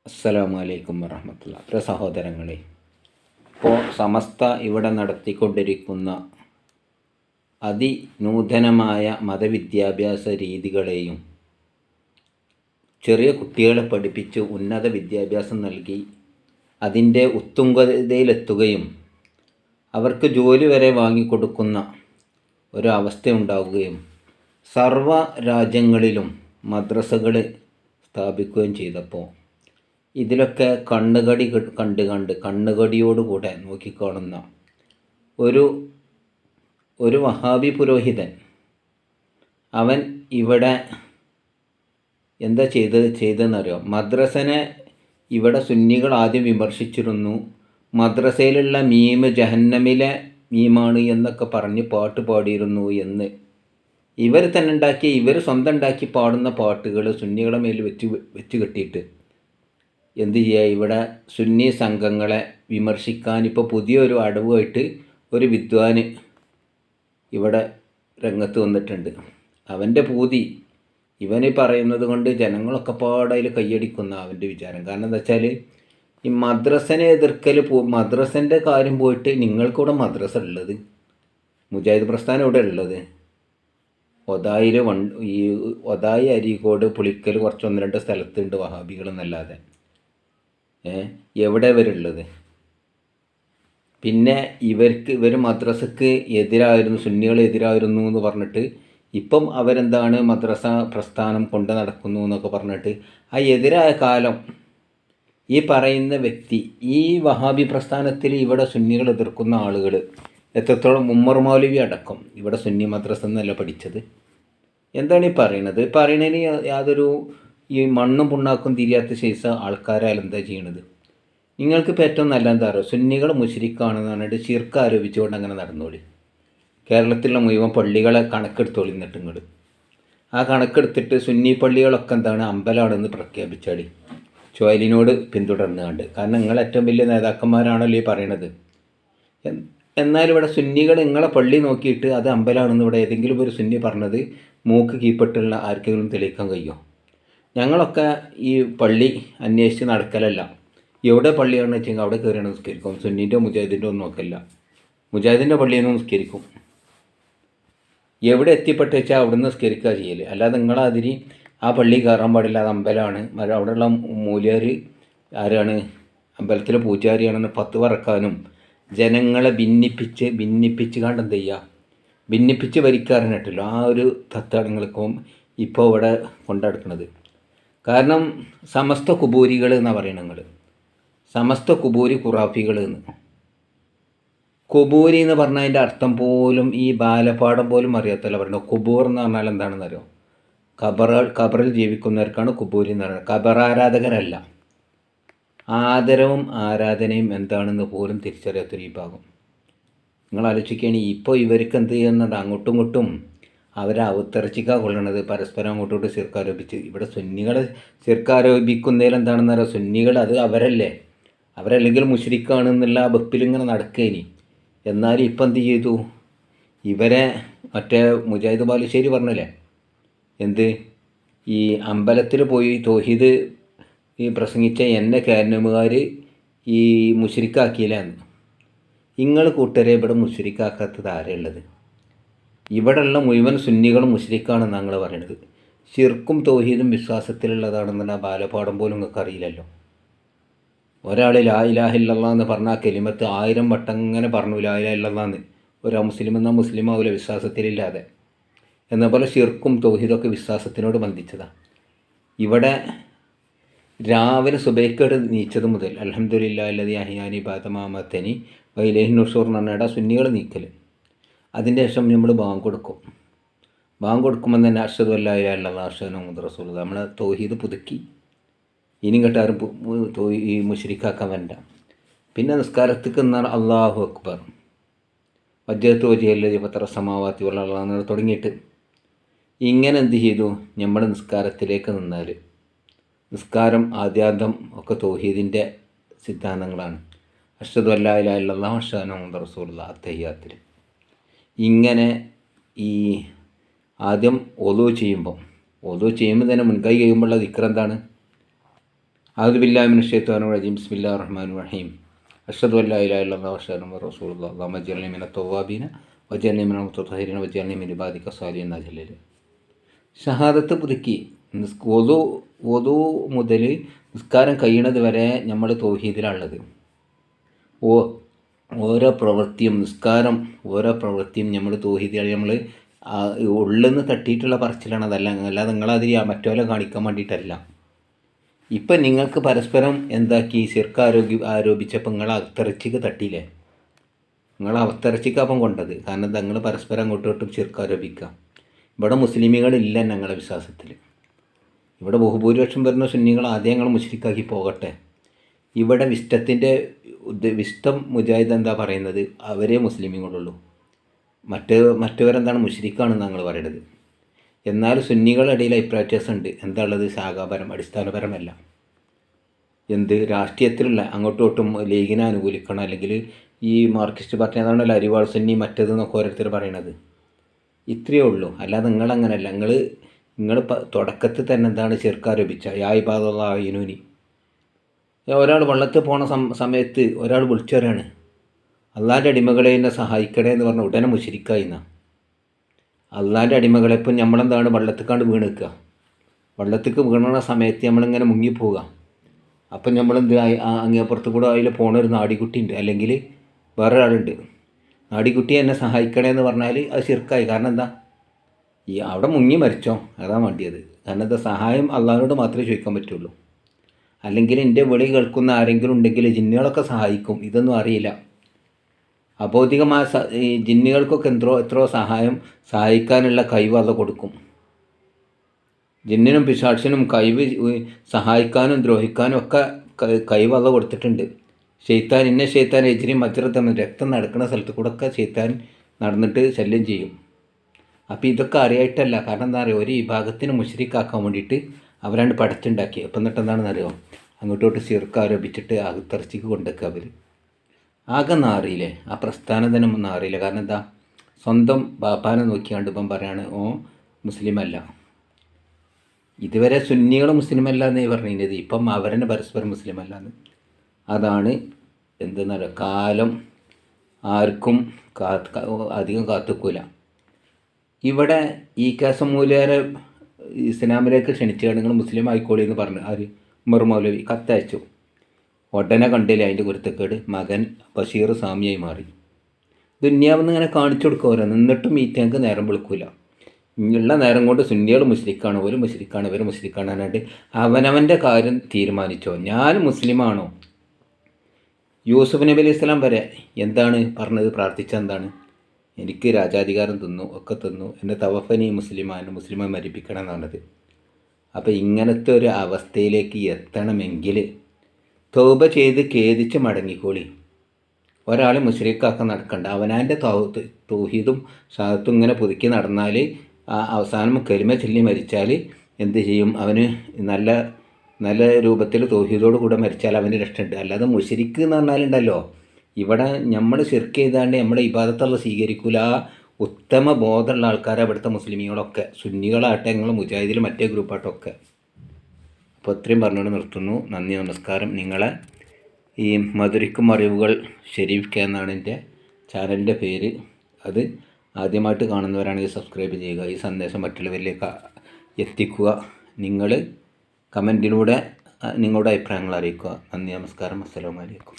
അസ്സലാമു അലൈക്കും വറഹ്മത്തുള്ളാഹി. പ്രിയ സഹോദരങ്ങളെ, ഇപ്പോൾ സമസ്ത ഇവിടെ നടത്തിക്കൊണ്ടിരിക്കുന്ന അതിനൂതനമായ മതവിദ്യാഭ്യാസ രീതികളെയും ചെറിയ കുട്ടികളെ പഠിപ്പിച്ച് ഉന്നത വിദ്യാഭ്യാസം നൽകി അതിൻ്റെ ഉത്തുംഗതയിലെത്തുകയും അവർക്ക് ജോലി വരെ വാങ്ങിക്കൊടുക്കുന്ന ഒരവസ്ഥ ഉണ്ടാവുകയും സർവ രാജ്യങ്ങളിലും മദ്രസകൾ സ്ഥാപിക്കുകയും ചെയ്തപ്പോൾ ഇതിലൊക്കെ കണ്ണുകടിയോടുകൂടെ നോക്കിക്കാണുന്ന ഒരു വഹാബി പുരോഹിതൻ, അവൻ ഇവിടെ എന്താ ചെയ്തതെന്നറിയോ? മദ്രസനെ ഇവിടെ സുന്നികൾ ആദ്യം വിമർശിച്ചിരുന്നു. മദ്രസയിലുള്ള മീം ജഹന്നമിലെ മീമാണ് എന്നൊക്കെ പറഞ്ഞ് പാട്ട് പാടിയിരുന്നു എന്ന് ഇവർ തന്നെ ഇവർ സ്വന്തം ഉണ്ടാക്കി പാടുന്ന പാട്ടുകൾ സുന്നികളെ മേൽ വെച്ച് കെട്ടിയിട്ട് എന്ത് ചെയ്യുക? ഇവിടെ സുന്നി സംഘങ്ങളെ വിമർശിക്കാൻ ഇപ്പോൾ പുതിയൊരു അടവുമായിട്ട് ഒരു വിദ്വാന് ഇവിടെ രംഗത്ത് വന്നിട്ടുണ്ട്. അവൻ്റെ പൂതി ഇവന് പറയുന്നത് കൊണ്ട് ജനങ്ങളൊക്കെ പാടയിൽ കയ്യടിക്കുന്ന അവൻ്റെ വിചാരം. കാരണം എന്താ വെച്ചാൽ, ഈ മദ്രസനെ എതിർക്കൽ മദ്രസൻ്റെ കാര്യം പോയിട്ട് നിങ്ങൾക്കിവിടെ മദ്രസ ഉള്ളത്, മുജാഹിദ് പ്രസ്ഥാനം ഇവിടെ ഉള്ളത് ഈ ഒതായി, അരീക്കോട്, പുളിക്കൽ കുറച്ച് 1-2 സ്ഥലത്തുണ്ട് വഹാബികളെന്നല്ലാതെ എവിടെ ഇവരുള്ളത്? പിന്നെ ഇവർ മദ്രസക്ക് എതിരായിരുന്നു, സുന്നികൾ എതിരായിരുന്നു എന്ന് പറഞ്ഞിട്ട് ഇപ്പം അവരെന്താണ് മദ്രസ പ്രസ്ഥാനം കൊണ്ട് നടക്കുന്നു എന്നൊക്കെ പറഞ്ഞിട്ട് ആ എതിരായ കാലം ഈ പറയുന്ന വ്യക്തി, ഈ വഹാബി പ്രസ്ഥാനത്തിൽ ഇവിടെ സുന്നികൾ എതിർക്കുന്ന ആളുകൾ എത്രത്തോളം, ഉമ്മർ മൗലവി അടക്കം ഇവിടെ സുന്നി മദ്രസ എന്നല്ല പഠിച്ചത്. എന്താണ് ഈ പറയണത്? പറയണതിന് യാതൊരു ഈ മണ്ണും പുണ്ണാക്കും തിരിയാത്ത ശേഷ ആൾക്കാരായാലും എന്താ ചെയ്യണത്? നിങ്ങൾക്കിപ്പോൾ ഏറ്റവും നല്ല എന്താ പറയുക? സുന്നികൾ മുശ്രിക്കാണെന്ന് പറഞ്ഞിട്ട് ശിർക്ക് ആരോപിച്ചുകൊണ്ട് അങ്ങനെ നടന്നോളി. കേരളത്തിലുള്ള മുഴുവൻ പള്ളികളെ കണക്കെടുത്തോളി. എന്നിട്ട് ഇങ്ങോട്ട് ആ കണക്കെടുത്തിട്ട് സുന്നി പള്ളികളൊക്കെ എന്താണ് അമ്പലമാണെന്ന് പ്രഖ്യാപിച്ചാടി ചുവലിനോട് പിന്തുടർന്നുകൊണ്ട്. കാരണം നിങ്ങൾ ഏറ്റവും വലിയ നേതാക്കന്മാരാണല്ലോ ഈ പറയണത്. എന്നാലും ഇവിടെ സുന്നികൾ നിങ്ങളെ പള്ളി നോക്കിയിട്ട് അത് അമ്പലമാണെന്ന് ഇവിടെ ഏതെങ്കിലും ഒരു സുന്നി പറഞ്ഞത് മൂക്ക് കീപ്പെട്ടുള്ള ആർക്കെങ്കിലും തെളിയിക്കാൻ കഴിയുമോ? ഞങ്ങളൊക്കെ ഈ പള്ളി അന്വേഷിച്ച് നടക്കലല്ല. എവിടെ പള്ളിയാണെന്ന് വെച്ചെങ്കിൽ അവിടെ കയറിയാണ് നിസ്കരിക്കും. സുന്നീൻ്റെ മുജാഹിദിൻ്റെ ഒന്നും നോക്കല്ല. മുജാഹിദിൻ്റെ പള്ളിയിൽ നിന്ന് നിസ്കരിക്കും. എവിടെ എത്തിപ്പെട്ട് വെച്ചാൽ അവിടെ നിന്ന് നിസ്കരിക്കുക ചെയ്യൽ. അല്ലാതെ നിങ്ങളതിരി ആ പള്ളി കയറാൻ പാടില്ല, അത് അമ്പലമാണ്, അവിടെയുള്ള മൂല്യർ ആരാണ്, അമ്പലത്തിലെ പൂജാരിയാണെന്ന് 10 പറക്കാനും ജനങ്ങളെ ഭിന്നിപ്പിച്ച് കണ്ട് എന്ത് ചെയ്യുക, ഭിന്നിപ്പിച്ച് ഭരിക്കാറിനിട്ടല്ലോ. ആ ഒരു തത്വങ്ങൾക്കും ഇപ്പോൾ ഇവിടെ കൊണ്ടെടുക്കുന്നത്. കാരണം സമസ്ത കുബൂരികൾ എന്നാണ് പറയുന്നത്. നിങ്ങൾ സമസ്ത കുബൂരി ഖുറാഫികൾ എന്ന്. കുബൂരി എന്ന് പറഞ്ഞാൽ അതിൻ്റെ അർത്ഥം പോലും ഈ ബാലപാഠം പോലും അറിയാത്തല്ല പറയുന്നത്. കുബൂർ എന്ന് പറഞ്ഞാൽ എന്താണെന്ന് അറിയോ? ഖബറിൽ ജീവിക്കുന്നവർക്കാണ് കുബൂരി എന്ന് പറയുന്നത്. ഖബറാരാധകരല്ല. ആദരവും ആരാധനയും എന്താണെന്ന് പോലും തിരിച്ചറിയാത്തൊരു വിഭാഗം. നിങ്ങൾ ആലോചിക്കുകയാണെങ്കിൽ ഇപ്പോൾ ഇവർക്ക് എന്ത് ചെയ്യുന്നത്? അങ്ങോട്ടും ഇങ്ങോട്ടും അവരെ അവതരിച്ചിക്കാൻ കൊള്ളണത് പരസ്പരം അങ്ങോട്ടോട്ട് ശിർക്കാരോപിച്ച്. ഇവിടെ സുന്നികളെ ശിർക്കാരോപിക്കുന്നതിൽ എന്താണെന്ന് അറിയാം? സുന്നികൾ അത് അവരല്ലെങ്കിൽ മുശ്രിക്കാണെന്നുള്ള വെപ്പിലിങ്ങനെ നടക്കേനി. എന്നാലും ഇപ്പം എന്ത് ചെയ്തു? ഇവരെ മറ്റേ മുജാഹിദ് ബാലുശ്ശേരി പറഞ്ഞല്ലേ, എന്ത് ഈ അമ്പലത്തിൽ പോയി തൗഹീദ് ഈ പ്രസംഗിച്ച എന്നെ കാരണമുകാർ ഈ മുശ്രിക്കാക്കിയില്ലാന്ന്. നിങ്ങൾ കൂട്ടരെ ഇവിടെ മുശ്രിക്കാക്കാത്തത് ആരെയുള്ളത്? ഇവിടെയുള്ള മുഴുവൻ സുന്നികളും മുശ്രിക്കാണെന്ന് ഞങ്ങൾ പറയണത്. ശിർക്കും തൗഹീദും വിശ്വാസത്തിലുള്ളതാണെന്നുള്ള ബാലപാഠം പോലും നിങ്ങൾക്ക് അറിയില്ലല്ലോ. ഒരാൾ ലാ ഇലാഹ ഇല്ലല്ലാഹ് എന്ന് പറഞ്ഞാൽ കലിമത്ത് 1000 വട്ടം ഇങ്ങനെ പറഞ്ഞു ലാ ഇലാഹ ഇല്ലല്ലാഹ് എന്ന്. ഒരു മുസ്ലിം എന്നാൽ മുസ്ലിം ആവില്ല വിശ്വാസത്തിലില്ലാതെ. എന്നപോലെ ശിർക്കും തൗഹീദൊക്കെ വിശ്വാസത്തിനോട് ബന്ധിച്ചതാണ്. ഇവിടെ രാവിലെ സുബൈക്കോട് നീച്ചത് മുതൽ അൽഹംദുലില്ലാഹി അല്ലദീ അഹ്യാനി ബഅദ മാ അമാതനി വ ഇലൈഹി നുശൂർ എന്ന് പറഞ്ഞാൽ സുന്നികൾ നീക്കൽ. അതിൻ്റെ ശേഷം നമ്മൾ ബാങ്ക് കൊടുക്കുമ്പോൾ തന്നെ അഷ്ഹദു അല്ലാ ഇലാഹ ഇല്ലല്ലാഹ് അഷ്ഹദു അന്ന മുഹമ്മദൻ റസൂലുള്ളാഹ്. നമ്മൾ തൗഹീദ് പുതുക്കി. ഇനി കേട്ടാരും ഈ മുശ്രിക്കാക്കാൻ വേണ്ട. പിന്നെ നിസ്കാരത്തേക്ക് എന്നാൽ അല്ലാഹു അക്ബർ, വജ്ജഹ്തു വജ്ഹിയ ലില്ലദീ ഫത്തറ സമാവാതി വൽ അർള് എന്ന് തുടങ്ങിയിട്ട് ഇങ്ങനെ എന്ത് ചെയ്തു? നമ്മൾ നിസ്കാരത്തിലേക്ക് നിന്നാൽ നിസ്കാരം ആദ്യാന്തം ഒക്കെ തൗഹീദിൻ്റെ സിദ്ധാന്തങ്ങളാണ്. അഷ്ഹദു അല്ലാ ഇലാഹ ഇല്ലല്ലാഹ് അഷ്ഹദു അന്ന മുഹമ്മദൻ റസൂലുള്ളാഹ് അത്തഹിയ്യാത്തിൽ. ഇങ്ങനെ ഈ ആദ്യം ഒളു ചെയ്യുമ്പോൾ തന്നെ മുൻകൈ കഴിയുമ്പോഴുള്ള ദിക്ർ എന്താണ്? അഊദു ബില്ലാഹി മിനശ് ശൈത്വാനിർ റജീം. ബിസ്മില്ലാഹിർ റഹ്മാനിർ റഹീം. അഷ്ഹദു അല്ലാ ഇലാഹ ഇല്ലല്ലാഹു വഅഷ്ഹദു അന്ന റസൂലുള്ളാഹി. അല്ലാഹുമ്മ ഇജ്അൽനി മിനത് തവ്വാബീന വജ്അൽനി മിനൽ മുതത്വഹിരീന വജ്അൽനി മിൻ ഇബാദിക സ്വാലിഹീൻ ജല്ലൽ. ഷഹാദത്ത് പുതുക്കി വധു മുതൽ നിസ്കാരം കഴിയണത് വരെ നമ്മൾ തൗഹീദിലാണുള്ളത്. ഓരോ പ്രവൃത്തിയും നിസ്കാരം ഓരോ പ്രവൃത്തിയും നമ്മൾ തൗഹീദിലാണ്. നമ്മൾ ഉള്ളിന്ന് തട്ടിയിട്ടുള്ള പറച്ചിലാണ്. അല്ലാതെ നിങ്ങളതിൽ മറ്റോലെ കാണിക്കാൻ വേണ്ടിയിട്ടല്ല. ഇപ്പം നിങ്ങൾക്ക് പരസ്പരം എന്താക്കി ശിർക്ക് ആരോപിച്ചപ്പോൾ നിങ്ങൾ അവത്തറച്ചിക്ക് തട്ടിയില്ലേ? നിങ്ങൾ അവത്തറച്ചിക്കപ്പം കൊണ്ടത്. കാരണം നിങ്ങൾ പരസ്പരം അങ്ങോട്ടും ഇങ്ങോട്ടും ശിർക്ക് ആരോപിക്കുക. ഇവിടെ മുസ്ലിമുകളില്ല ഞങ്ങളുടെ വിശ്വാസത്തിൽ. ഇവിടെ ബഹുഭൂരിപക്ഷം വരുന്ന സുന്നികൾ ആദ്യം ഞങ്ങൾ മുശ്രിക്കാക്കി പോകട്ടെ. ഇവിടെ വിഷ്ടം മുജാഹിദ് എന്താ പറയുന്നത്? അവരേ മുസ്ലിമുകളുള്ളൂ. മറ്റവരെന്താണ് മുശ്രിക്കാണെന്ന് ഞങ്ങൾ പറയുന്നത്. എന്നാൽ സുന്നികളുടെ ഇടയിൽ അഭിപ്രായ വ്യത്യാസമുണ്ട്. എന്താ ഉള്ളത്? അടിസ്ഥാനപരമല്ല. രാഷ്ട്രീയത്തിലുള്ള അങ്ങോട്ടും ഇങ്ങോട്ടും ലീഗിനെ അനുകൂലിക്കണം, അല്ലെങ്കിൽ ഈ മാർക്സിസ്റ്റ് പാർട്ടി അതാണല്ലോ അരിവാൾ സുന്നി മറ്റേതെന്നൊക്കെ ഓരോരുത്തർ പറയണത്. ഇത്രയേ ഉള്ളൂ. അല്ലാതെ നിങ്ങളങ്ങനല്ല. നിങ്ങൾ തുടക്കത്തിൽ തന്നെ എന്താണ് ശിർക്ക് യാ ഇബാദല്ലാഹി ഇനൂനി. ഒരാൾ വെള്ളത്തിൽ പോണ സമയത്ത് ഒരാൾ വിളിച്ചവരാണ് അള്ളാൻ്റെ അടിമകളെ എന്നെ സഹായിക്കണേ എന്ന് പറഞ്ഞാൽ ഉടനെ മുശ്രിക്കായിന്ന. അള്ളാൻ്റെ അടിമകളെപ്പം നമ്മളെന്താണ് വെള്ളത്തിക്കാണ്ട് വീണ് നിൽക്കുക. വെള്ളത്തിക്ക് വീണ സമയത്ത് നമ്മളിങ്ങനെ മുങ്ങിപ്പോവുക. അപ്പം നമ്മളെന്ത് അങ്ങേപ്പുറത്ത് കൂടെ അതിൽ പോണൊരു നാടിക്കുട്ടിയുണ്ട്, അല്ലെങ്കിൽ വേറെ ഒരാളുണ്ട്. നാടിക്കുട്ടി എന്നെ സഹായിക്കണേ എന്ന് പറഞ്ഞാൽ അത് ശിർക്കായി. കാരണം എന്താ? അവിടെ മുങ്ങി മരിച്ചോ അതാ വേണ്ടിയത്. കാരണം എന്താ? സഹായം അള്ളാഹിനോട് മാത്രമേ ചോദിക്കാൻ പറ്റുള്ളൂ. അല്ലെങ്കിൽ എൻ്റെ വിളി കേൾക്കുന്ന ആരെങ്കിലും ഉണ്ടെങ്കിൽ ജിന്നുകളൊക്കെ സഹായിക്കും. ഇതൊന്നും അറിയില്ല. അബൗദ്ധികമായ ഈ ജിന്നുകൾക്കൊക്കെ എത്രയോ സഹായിക്കാനുള്ള കഴിവ് അത് കൊടുക്കും. ജിന്നിനും പിശാചിനും കഴിവ് സഹായിക്കാനും ദ്രോഹിക്കാനും ഒക്കെ കഴിവ് അത് കൊടുത്തിട്ടുണ്ട്. ഷെയ്ത്താൻ എജിരി മജ്റത്തം രക്തം നടക്കുന്ന സ്ഥലത്ത് കൂടെ ഒക്കെ ഷെയ്ത്താൻ നടന്നിട്ട് ശല്യം ചെയ്യും. അപ്പോൾ ഇതൊക്കെ അറിയായിട്ടല്ല. കാരണം എന്താ പറയുക? ഒരു വിഭാഗത്തിന് മുശ്രിക്കാക്കാൻ വേണ്ടിയിട്ട് അവരാണ്ട് പടച്ചുണ്ടാക്കി. അപ്പം എന്നിട്ട് എന്താണെന്ന് അറിയാമോ? അങ്ങോട്ടോട്ട് ശിർക്ക് ആരോപിച്ചിട്ട് അകത്തറച്ചിക്ക് കൊണ്ടുവെക്കുക. അവർ ആകെ നാറിയില്ലേ? ആ പ്രസ്ഥാനം തന്നെ നാറിയില്ല. കാരണം എന്താ? സ്വന്തം ബാപ്പാനെ നോക്കിയാണ്ട് ഇപ്പം പറയാണ് മുസ്ലിമല്ല. ഇതുവരെ സുന്നികൾ മുസ്ലിമല്ല എന്നേ പറഞ്ഞിരുന്നത്. ഇപ്പം അവരെന്നെ പരസ്പരം മുസ്ലിമല്ല എന്ന്. അതാണ് എന്തെന്നറിയാം, കാലം ആർക്കും അധികം കാത്തുക്കൂല. ഇവിടെ ഈ കേസം മൂലേറെ ഇസ്ലാമിലേക്ക് ക്ഷണിച്ചാണ് നിങ്ങൾ മുസ്ലിം ആയിക്കോളി എന്ന് പറഞ്ഞു. ആര്? ഉമർ മൗലവി കത്തയച്ചു. ഉടനെ കണ്ടില്ല അതിൻ്റെ കുരുത്തക്കേട്. മകൻ ബഷീർ സാമിയായി മാറി. ദുന്യാവെന്ന് ഇങ്ങനെ കാണിച്ചു കൊടുക്കുക. നിന്നിട്ടും ഈ ടേങ്ക് നേരം വിളിക്കൂല. ഉള്ള നേരം കൊണ്ട് സുന്നികൾ മുശ്രിക്കാണ്, ഒരു മുശ്രിക്കാണ്, ഇവർ മുശ്രിക്കാണ് പറഞ്ഞിട്ട് അവനവൻ്റെ കാര്യം തീരുമാനിച്ചോ. ഞാൻ മുസ്ലിമാണോ? യൂസുഫ് നബി അലൈഹി സ്വലാം വരെ എന്താണ് പറഞ്ഞത്? പ്രാർത്ഥിച്ച എന്താണ്? എനിക്ക് രാജാധികാരം തന്നു, ഒക്കെ തന്നു, എന്നെ തവഫനി മുസ്ലിമാൻ മുസ്ലിമായി മരിപ്പിക്കണം എന്നാണത്. അപ്പോൾ ഇങ്ങനത്തെ ഒരു അവസ്ഥയിലേക്ക് എത്തണമെങ്കിൽ തൗബ ചെയ്ത് ഖേദിച്ച് മടങ്ങിക്കോളി. ഒരാൾ മുശ്രിക്കാക്കാൻ നടക്കണ്ട. അവനാൻ്റെ തൗഹീദും ഷഹാദത്തും ഇങ്ങനെ പുതുക്കി നടന്നാൽ അവസാനം കലിമ ചൊല്ലി മരിച്ചാൽ എന്ത് ചെയ്യും? അവന് നല്ല രൂപത്തിൽ തൗഹീദോട് കൂടെ മരിച്ചാൽ അവന് രക്ഷയുണ്ട്. അല്ലാതെ മുശ്രിക്ക് എന്ന് പറഞ്ഞാലുണ്ടല്ലോ, ഇവിടെ നമ്മൾ ശിർക്ക് ചെയ്താണ്ട് നമ്മുടെ ഇബാദത്തുള്ള സ്വീകരിക്കൂല. ഉത്തമ ബോധമുള്ള ആൾക്കാരെ ഇവിടുത്തെ മുസ്ലിമീങ്ങളൊക്കെ, സുന്നികളാട്ടെ, നിങ്ങൾ മുജാഹിദിൽ മറ്റേ ഗ്രൂപ്പായിട്ടൊക്കെ. അപ്പോൾ ഇത്രയും പറഞ്ഞുകൊണ്ട് നിർത്തുന്നു. നന്ദി, നമസ്കാരം. നിങ്ങളെ ഈ മധുരിക്കും അറിവുകൾ ഷെരീഫ് കെ എന്നാണ് എൻ്റെ ചാനലിൻ്റെ പേര്. അത് ആദ്യമായിട്ട് കാണുന്നവരാണെങ്കിൽ സബ്സ്ക്രൈബ് ചെയ്യുക. ഈ സന്ദേശം മറ്റുള്ളവരിലേക്ക് എത്തിക്കുക. നിങ്ങൾ കമൻറ്റിലൂടെ നിങ്ങളുടെ അഭിപ്രായങ്ങൾ അറിയിക്കുക. നന്ദി, നമസ്കാരം. അസ്സലാമു അലൈക്കും.